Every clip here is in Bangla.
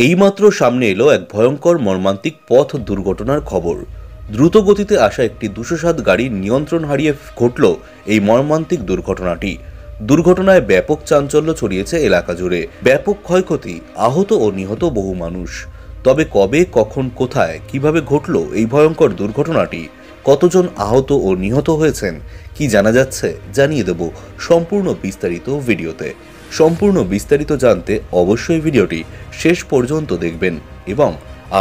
এইমাত্র সামনে এলো এক ভয়ঙ্কর মর্মান্তিক পথ দুর্ঘটনার খবর। দ্রুত গতিতে আসা একটি 207 গাড়ির নিয়ন্ত্রণ হারিয়ে ঘটল এই মর্মান্তিক দুর্ঘটনাটি। দুর্ঘটনায় ব্যাপক চাঞ্চল্য ছড়িয়েছে এলাকা জুড়ে, ব্যাপক ক্ষয়ক্ষতি, আহত ও নিহত বহু মানুষ। তবে কবে, কখন, কোথায়, কিভাবে ঘটল এই ভয়ঙ্কর দুর্ঘটনাটি, কতজন আহত ও নিহত হয়েছেন, কি জানা যাচ্ছে জানিয়ে দেব সম্পূর্ণ বিস্তারিত ভিডিওতে। সম্পূর্ণ বিস্তারিত জানতে অবশ্যই ভিডিওটি শেষ পর্যন্ত দেখবেন এবং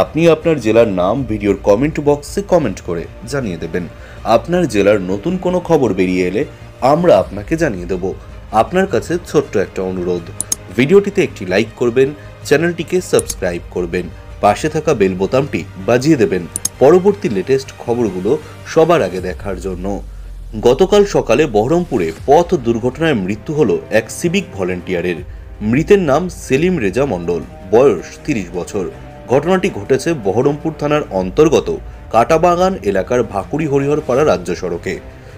আপনি আপনার জেলার নাম ভিডিওর কমেন্ট বক্সে কমেন্ট করে জানিয়ে দেবেন। আপনার জেলার নতুন কোনো খবর বেরিয়ে এলে আমরা আপনাকে জানিয়ে দেব। আপনার কাছে ছোট্ট একটা অনুরোধ, ভিডিওটিতে একটি লাইক করবেন, চ্যানেলটিকে সাবস্ক্রাইব করবেন, পাশে থাকা বেল বোতামটি বাজিয়ে দেবেন পরবর্তী লেটেস্ট খবরগুলো সবার আগে দেখার জন্য। গতকাল সকালে বহরমপুরে পথ দুর্ঘটনায় মৃত্যু হলো এক সিভিক ভলেন্টিয়ারের। মৃতের নাম সেলিম রেজা মণ্ডল, বয়স 30 বছর। ঘটনাটি ঘটেছে বহরমপুর থানার অন্তর্গত কাটাবাগান এলাকার ভাকুড়ি হরিহরপাড়া রাজ্য সড়কে।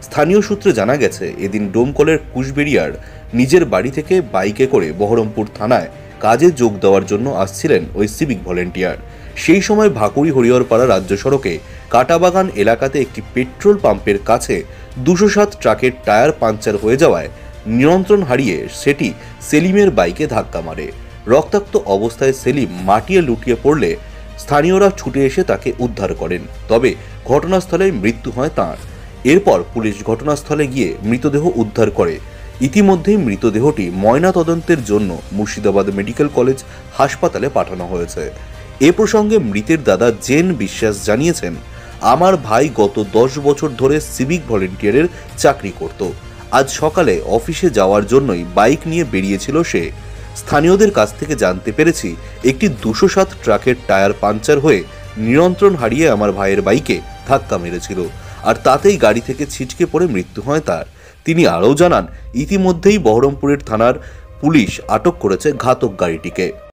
স্থানীয় সূত্রে জানা গেছে, এদিন ডোমকলের কুশবেরিয়ার নিজের বাড়ি থেকে বাইকে করে বহরমপুর থানায় কাজে যোগ দেওয়ার জন্য আসছিলেন ওই সিভিক ভলেন্টিয়ার। সেই সময় ভাকুড়ি হরিহরপাড়া রাজ্য সড়কে কাটাবাগান এলাকাতে একটি পেট্রোল পাম্পের কাছে 207 ট্রাকের টায়ার পাঞ্চার হয়ে যাওয়ায় নিয়ন্ত্রণ হারিয়ে সেটি সেলিমের বাইকে ধাক্কা মারে। রক্তাক্ত অবস্থায় সেলিম মাটিয়ে লুটিয়ে পড়লে স্থানীয়রা ছুটে এসে তাকে উদ্ধার করেন, তবে ঘটনাস্থলেই মৃত্যু হয় তাঁর। এরপর পুলিশ ঘটনাস্থলে গিয়ে মৃতদেহ উদ্ধার করে। ইতিমধ্যেই মৃতদেহটি ময়না তদন্তের জন্য মুর্শিদাবাদ মেডিকেল কলেজ হাসপাতালে পাঠানো হয়েছে। এ প্রসঙ্গে মৃতের দাদা জেন বিশ্বাস জানিয়েছেন, আমার ভাই গত 10 বছর ধরে সিভিক ভলেন্টিয়ারের চাকরি করত। আজ সকালে অফিসে যাওয়ার জন্যই বাইক নিয়ে বেরিয়েছিল সে। স্থানীয়দের কাছ থেকে জানতে পেরেছি, একটি 207 ট্রাকের টায়ার পাঞ্চার হয়ে নিয়ন্ত্রণ হারিয়ে আমার ভাইয়ের বাইকে ধাক্কা মেরেছিল, আর তাতেই গাড়ি থেকে ছিটকে পড়ে মৃত্যু হয় তার। তিনি আরও জানান, ইতিমধ্যেই বহরমপুরের থানার পুলিশ আটক করেছে ঘাতক গাড়িটিকে।